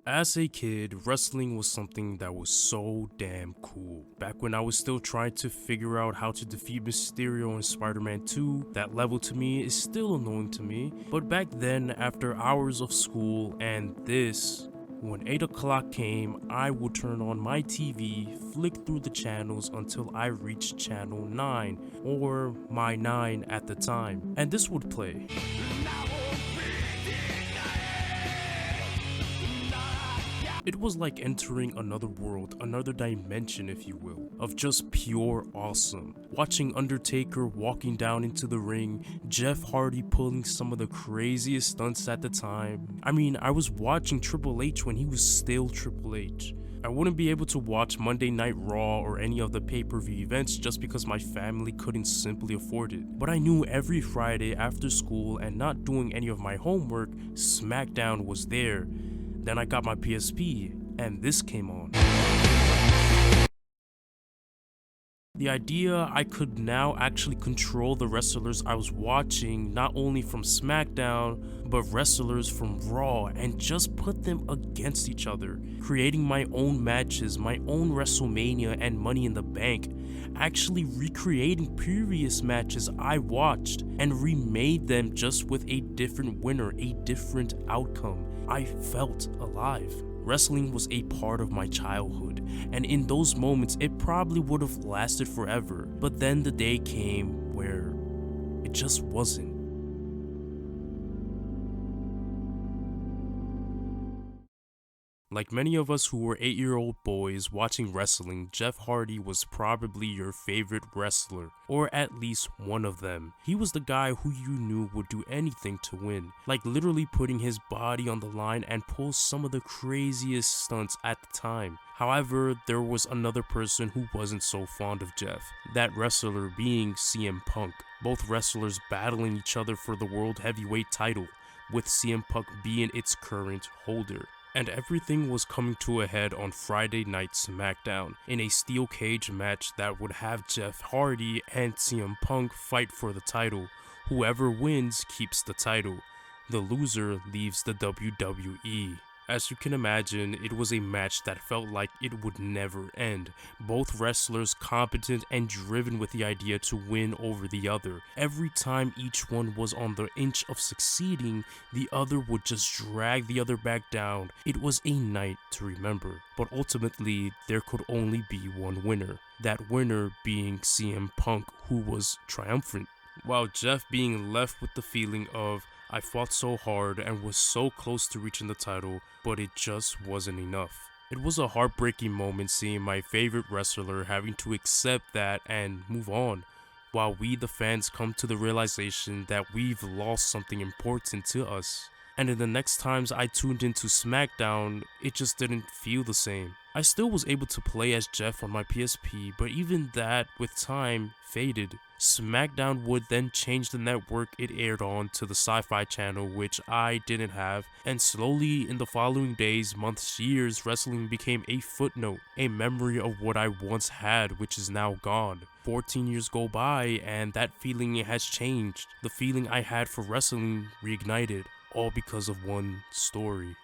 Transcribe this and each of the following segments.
As a kid, wrestling was something that was so damn cool. Back when I was still trying to figure out how to defeat Mysterio in Spider-Man 2, that level to me is still annoying to me. But back then, after hours of school and this, when 8 o'clock came, I would turn on my TV, flick through the channels until I reached channel 9, or my 9 at the time, and this would play. It was like entering another world, another dimension if you will, of just pure awesome. Watching Undertaker walking down into the ring, Jeff Hardy pulling some of the craziest stunts at the time. I mean, I was watching Triple H when he was still Triple H. I wouldn't be able to watch Monday Night Raw or any of the pay-per-view events just because my family couldn't simply afford it. But I knew every Friday after school and not doing any of my homework, SmackDown was there. Then I got my PSP, and this came on. The idea I could now actually control the wrestlers I was watching, not only from SmackDown, but wrestlers from Raw, and just put them against each other, creating my own matches, my own WrestleMania and Money in the Bank, actually recreating previous matches I watched, and remade them just with a different winner, a different outcome. I felt alive. Wrestling was a part of my childhood, and in those moments it probably would have lasted forever, but then the day came where it just wasn't. Like many of us who were 8-year-old boys watching wrestling, Jeff Hardy was probably your favorite wrestler, or at least one of them. He was the guy who you knew would do anything to win, like literally putting his body on the line and pull some of the craziest stunts at the time. However, there was another person who wasn't so fond of Jeff, that wrestler being CM Punk. Both wrestlers battling each other for the World Heavyweight title, with CM Punk being its current holder. And everything was coming to a head on Friday Night SmackDown in a steel cage match that would have Jeff Hardy and CM Punk fight for the title. Whoever wins keeps the title. The loser leaves the WWE. As you can imagine, it was a match that felt like it would never end. Both wrestlers competent and driven with the idea to win over the other. Every time each one was on the inch of succeeding, the other would just drag the other back down. It was a night to remember. But ultimately, there could only be one winner. That winner being CM Punk, who was triumphant, while Jeff being left with the feeling of, I fought so hard and was so close to reaching the title, but it just wasn't enough. It was a heartbreaking moment seeing my favorite wrestler having to accept that and move on, while we the fans come to the realization that we've lost something important to us. And in the next times I tuned into SmackDown, it just didn't feel the same. I still was able to play as Jeff on my PSP, but even that, with time, faded. SmackDown would then change the network it aired on to the Sci-Fi Channel, which I didn't have, and slowly in the following days, months, years, wrestling became a footnote, a memory of what I once had, which is now gone. 14 years go by, and that feeling has changed. The feeling I had for wrestling reignited, all because of one story.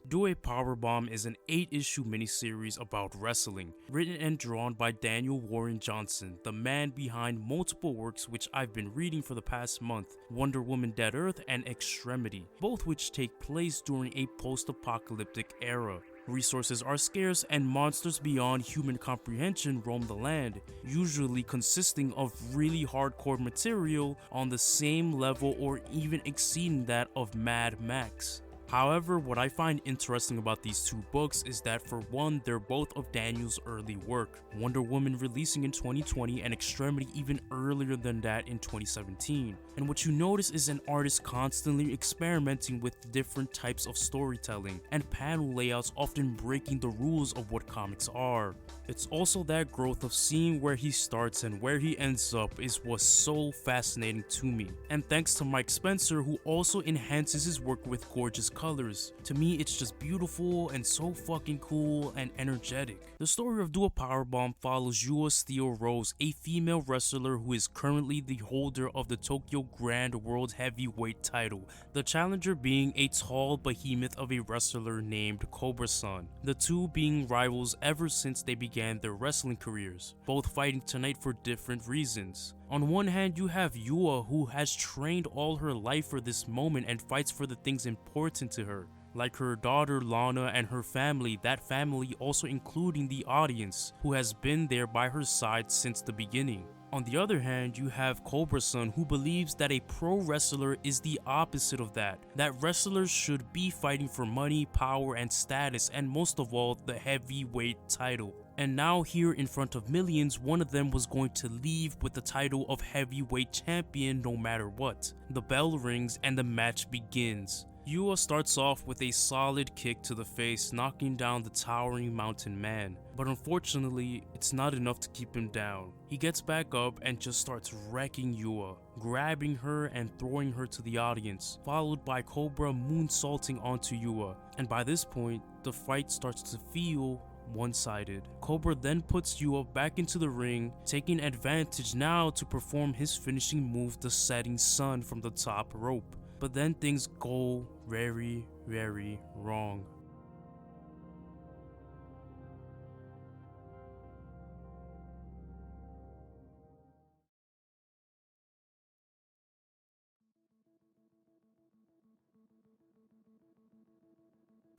Do a Powerbomb is an 8-issue miniseries about wrestling, written and drawn by Daniel Warren Johnson, the man behind multiple works which I've been reading for the past month, Wonder Woman Dead Earth and Extremity, both which take place during a post-apocalyptic era. Resources are scarce and monsters beyond human comprehension roam the land, usually consisting of really hardcore material on the same level or even exceeding that of Mad Max. However, what I find interesting about these two books is that for one, they're both of Daniel's early work, Wonder Woman releasing in 2020 and Extremity even earlier than that in 2017. And what you notice is an artist constantly experimenting with different types of storytelling, and panel layouts often breaking the rules of what comics are. It's also that growth of seeing where he starts and where he ends up is what's so fascinating to me. And thanks to Mike Spencer, who also enhances his work with gorgeous colors. To me, it's just beautiful and so fucking cool and energetic. The story of Do a Powerbomb follows Yua Steel Rose, a female wrestler who is currently the holder of the Tokyo Grand World Heavyweight title, the challenger being a tall behemoth of a wrestler named Cobra-san, the two being rivals ever since they began their wrestling careers, both fighting tonight for different reasons. On one hand, you have Yua, who has trained all her life for this moment and fights for the things important to her, like her daughter Lana and her family, that family also including the audience, who has been there by her side since the beginning. On the other hand, you have Cobra-san, who believes that a pro wrestler is the opposite of that wrestlers should be fighting for money, power, and status, and most of all, the heavyweight title. And now here in front of millions, one of them was going to leave with the title of heavyweight champion no matter what. The bell rings and the match begins. Yua starts off with a solid kick to the face, knocking down the towering mountain man. But unfortunately, it's not enough to keep him down. He gets back up and just starts wrecking Yua, grabbing her and throwing her to the audience, followed by Cobra moonsaulting onto Yua. And by this point, the fight starts to feel one-sided. Cobra then puts Yua back into the ring, taking advantage now to perform his finishing move, the setting sun from the top rope. But then things go very, very wrong.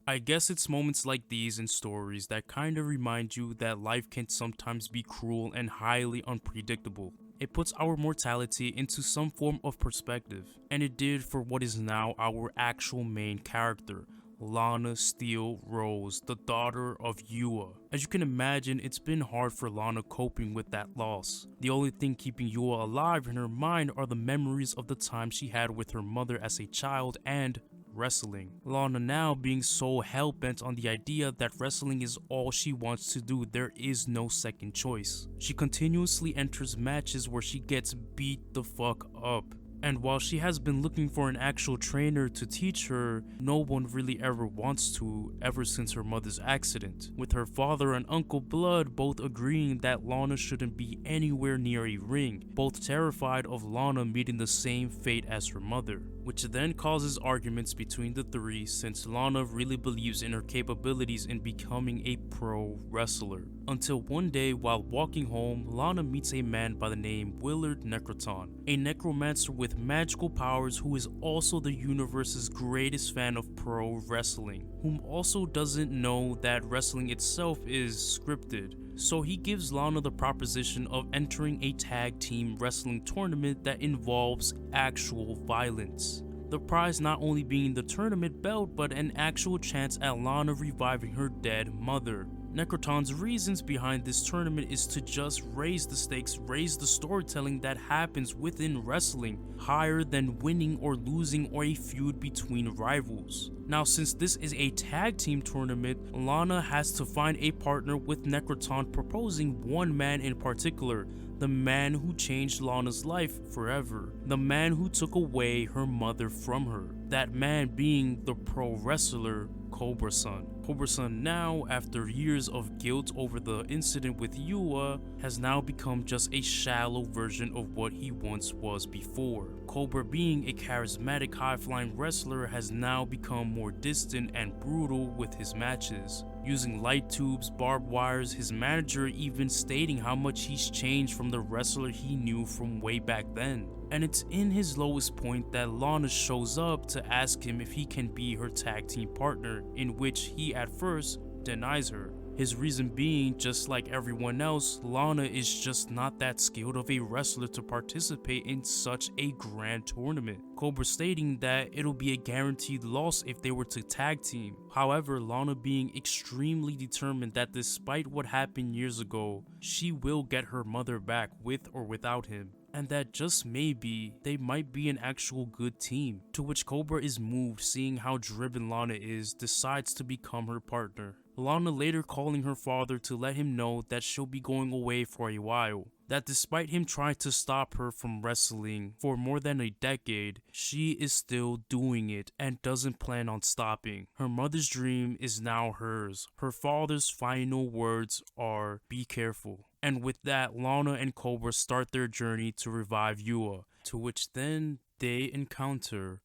I guess it's moments like these in stories that kinda remind you that life can sometimes be cruel and highly unpredictable. It puts our mortality into some form of perspective, and it did for what is now our actual main character, Lana Steel Rose, the daughter of Yua. As you can imagine, it's been hard for Lana coping with that loss. The only thing keeping Yua alive in her mind are the memories of the time she had with her mother as a child and wrestling. Lana now being so hell-bent on the idea that wrestling is all she wants to do, there is no second choice. She continuously enters matches where she gets beat the fuck up. And while she has been looking for an actual trainer to teach her, no one really ever wants to ever since her mother's accident, with her father and Uncle Blood both agreeing that Lana shouldn't be anywhere near a ring, both terrified of Lana meeting the same fate as her mother, which then causes arguments between the three since Lana really believes in her capabilities in becoming a pro wrestler. Until one day, while walking home, Lana meets a man by the name Willard Necroton, a necromancer with magical powers who is also the universe's greatest fan of pro wrestling, whom also doesn't know that wrestling itself is scripted. So he gives Lana the proposition of entering a tag team wrestling tournament that involves actual violence. The prize not only being the tournament belt, but an actual chance at Lana reviving her dead mother. Necroton's reasons behind this tournament is to just raise the stakes, raise the storytelling that happens within wrestling, higher than winning or losing or a feud between rivals. Now, since this is a tag team tournament, Lana has to find a partner, with Necroton proposing one man in particular, the man who changed Lana's life forever, the man who took away her mother from her, that man being the pro wrestler Cobra-san. Cobra-san now, after years of guilt over the incident with Yua, has now become just a shallow version of what he once was before. Cobra, being a charismatic high-flying wrestler, has now become more distant and brutal with his matches, using light tubes, barbed wires, his manager even stating how much he's changed from the wrestler he knew from way back then. And it's in his lowest point that Lana shows up to ask him if he can be her tag team partner, in which he at first denies her. His reason being, just like everyone else, Lana is just not that skilled of a wrestler to participate in such a grand tournament. Cobra stating that it'll be a guaranteed loss if they were to tag team. However, Lana being extremely determined that despite what happened years ago, she will get her mother back with or without him, and that just maybe they might be an actual good team. To which Cobra is moved, seeing how driven Lana is, decides to become her partner. Lana later calling her father to let him know that she'll be going away for a while, that despite him trying to stop her from wrestling for more than a decade, she is still doing it and doesn't plan on stopping. Her mother's dream is now hers. Her father's final words are, "Be careful." And with that, Lana and Cobra start their journey to revive Yua, to which then they encounter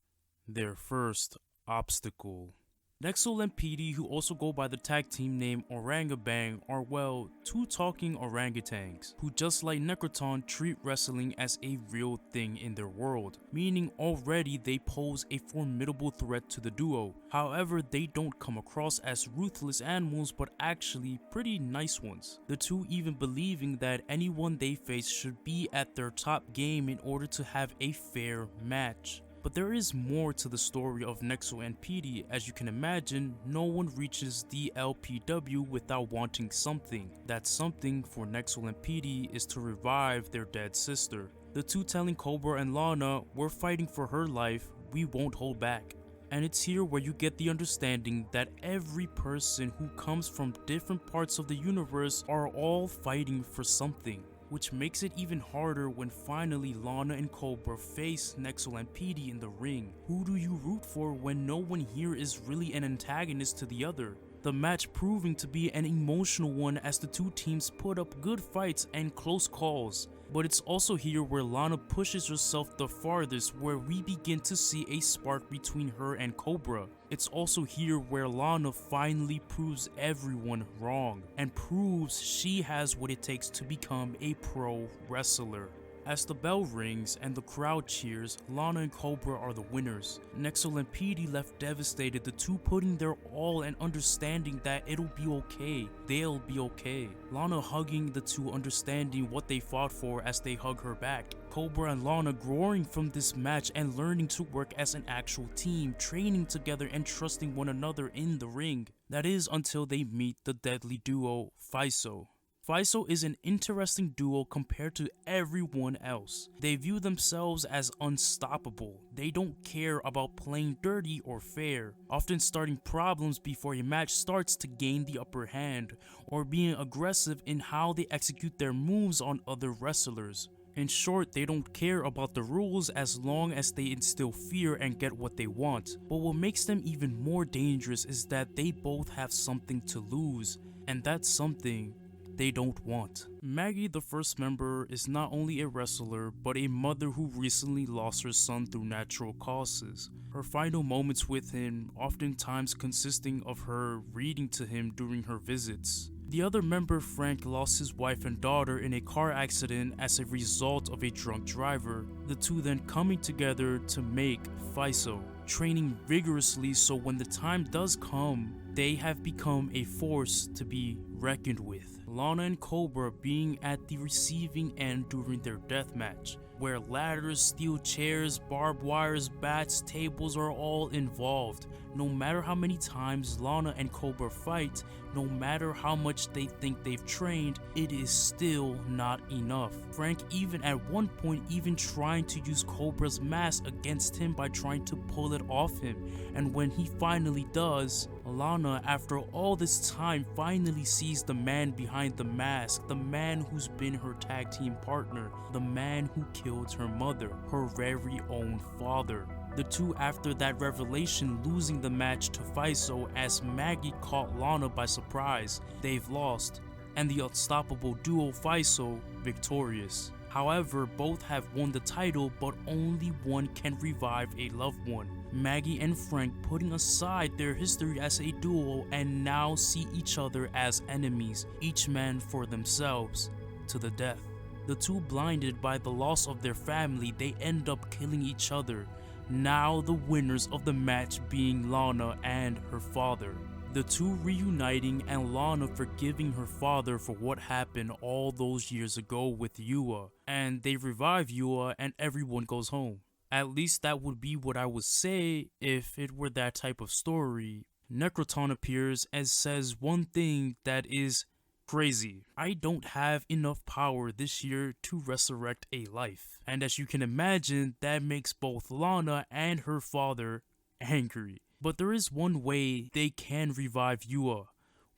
their first obstacle. Nexel and Petey, who also go by the tag team name Orangabang, are, well, two talking orangutans, who just like Necroton treat wrestling as a real thing in their world, meaning already they pose a formidable threat to the duo. However, they don't come across as ruthless animals but actually pretty nice ones, the two even believing that anyone they face should be at their top game in order to have a fair match. But there is more to the story of Nexel and Petey. As you can imagine, no one reaches the LPW without wanting something. That something for Nexel and Petey is to revive their dead sister. The two telling Cobra and Lana, "We're fighting for her life, we won't hold back." And it's here where you get the understanding that every person who comes from different parts of the universe are all fighting for something, which makes it even harder when finally Lana and Cobra face Nexel and Petey in the ring. Who do you root for when no one here is really an antagonist to the other? The match proving to be an emotional one as the two teams put up good fights and close calls. But it's also here where Lana pushes herself the farthest, where we begin to see a spark between her and Cobra. It's also here where Lana finally proves everyone wrong and proves she has what it takes to become a pro wrestler. As the bell rings and the crowd cheers, Lana and Cobra are the winners. Nexel and Petey left devastated, the two putting their all and understanding that it'll be okay, they'll be okay. Lana hugging the two, understanding what they fought for as they hug her back. Cobra and Lana growing from this match and learning to work as an actual team, training together and trusting one another in the ring. That is until they meet the deadly duo, Fiso. Fiso is an interesting duo compared to everyone else. They view themselves as unstoppable. They don't care about playing dirty or fair, often starting problems before a match starts to gain the upper hand, or being aggressive in how they execute their moves on other wrestlers. In short, they don't care about the rules as long as they instill fear and get what they want. But what makes them even more dangerous is that they both have something to lose, and that's something they don't want. Maggie, the first member, is not only a wrestler, but a mother who recently lost her son through natural causes. Her final moments with him oftentimes consisting of her reading to him during her visits. The other member, Frank, lost his wife and daughter in a car accident as a result of a drunk driver, the two then coming together to make Fiso, training vigorously so when the time does come, they have become a force to be reckoned with. Lana and Cobra being at the receiving end during their death match, where ladders, steel chairs, barbed wires, bats, tables are all involved. No matter how many times Lana and Cobra fight, no matter how much they think they've trained, it is still not enough. Frank even at one point even trying to use Cobra's mask against him by trying to pull it off him, and when he finally does, Lana, after all this time, finally sees the man behind the mask, the man who's been her tag team partner, the man who killed her mother, her very own father. The two, after that revelation, losing the match to Fiso as Maggie caught Lana by surprise. They've lost, and the unstoppable duo Fiso victorious. However, both have won the title, but only one can revive a loved one. Maggie and Frank putting aside their history as a duo and now see each other as enemies, each man for themselves, to the death. The two, blinded by the loss of their family, they end up killing each other. Now the winners of the match being Lana and her father. The two reuniting and Lana forgiving her father for what happened all those years ago with Yua, and they revive Yua and everyone goes home. At least that would be what I would say if it were that type of story. Necroton appears and says one thing that is crazy. I don't have enough power this year to resurrect a life. And as you can imagine, that makes both Lana and her father angry. But there is one way they can revive Yua.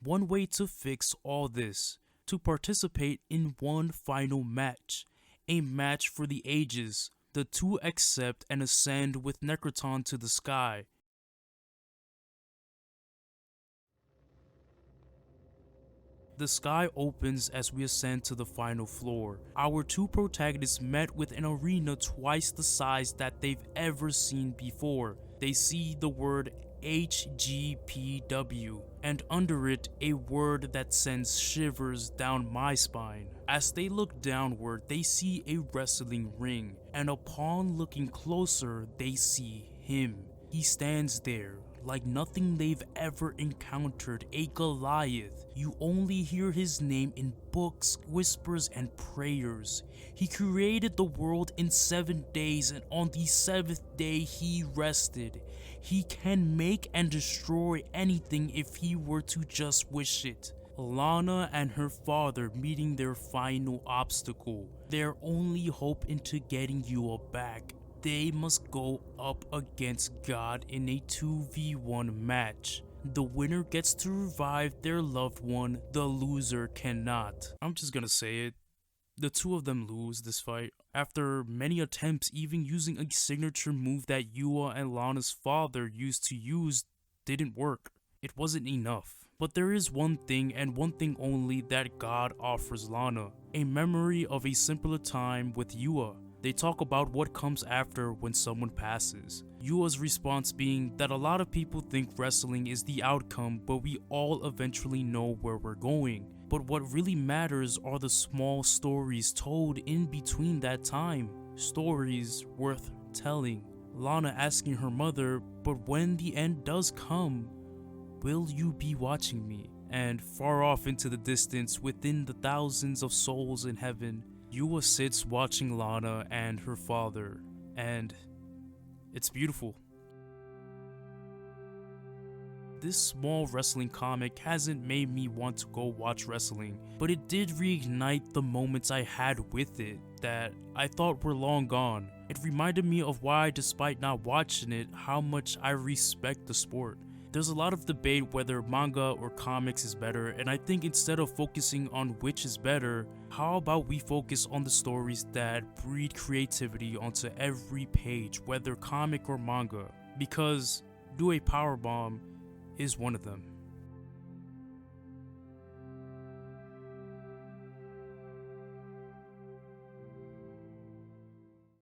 One way to fix all this. to participate in one final match, a match for the ages. The two accept and ascend with Necroton to the sky. The sky opens as we ascend to the final floor. Our two protagonists met with an arena twice the size that they've ever seen before. They see the word HGPW, and under it, a word that sends shivers down my spine. As they look downward, they see a wrestling ring, and upon looking closer, they see him. He stands there like nothing they've ever encountered, a Goliath. You only hear his name in books, whispers, and prayers. He created the world in 7 days, and on the 7th day he rested. He can make and destroy anything if he were to just wish it. Lana and her father meeting their final obstacle, their only hope into getting Yua back. They must go up against God in a 2v1 match. The winner gets to revive their loved one, the loser cannot. I'm just gonna say it. The two of them lose this fight. After many attempts, even using a signature move that Yua and Lana's father used to use didn't work. It wasn't enough. But there is one thing and one thing only that God offers Lana. A memory of a simpler time with Yua. They talk about what comes after when someone passes. Yua's response being that a lot of people think wrestling is the outcome, but we all eventually know where we're going. But what really matters are the small stories told in between that time. Stories worth telling. Lana asking her mother, but when the end does come, will you be watching me? And far off into the distance, within the thousands of souls in heaven, Yua sits watching Lana and her father, and it's beautiful. This small wrestling comic hasn't made me want to go watch wrestling, but it did reignite the moments I had with it that I thought were long gone. It reminded me of why, despite not watching it, how much I respect the sport. There's a lot of debate whether manga or comics is better, and I think instead of focusing on which is better, how about we focus on the stories that breed creativity onto every page, whether comic or manga, because Do a Powerbomb is one of them.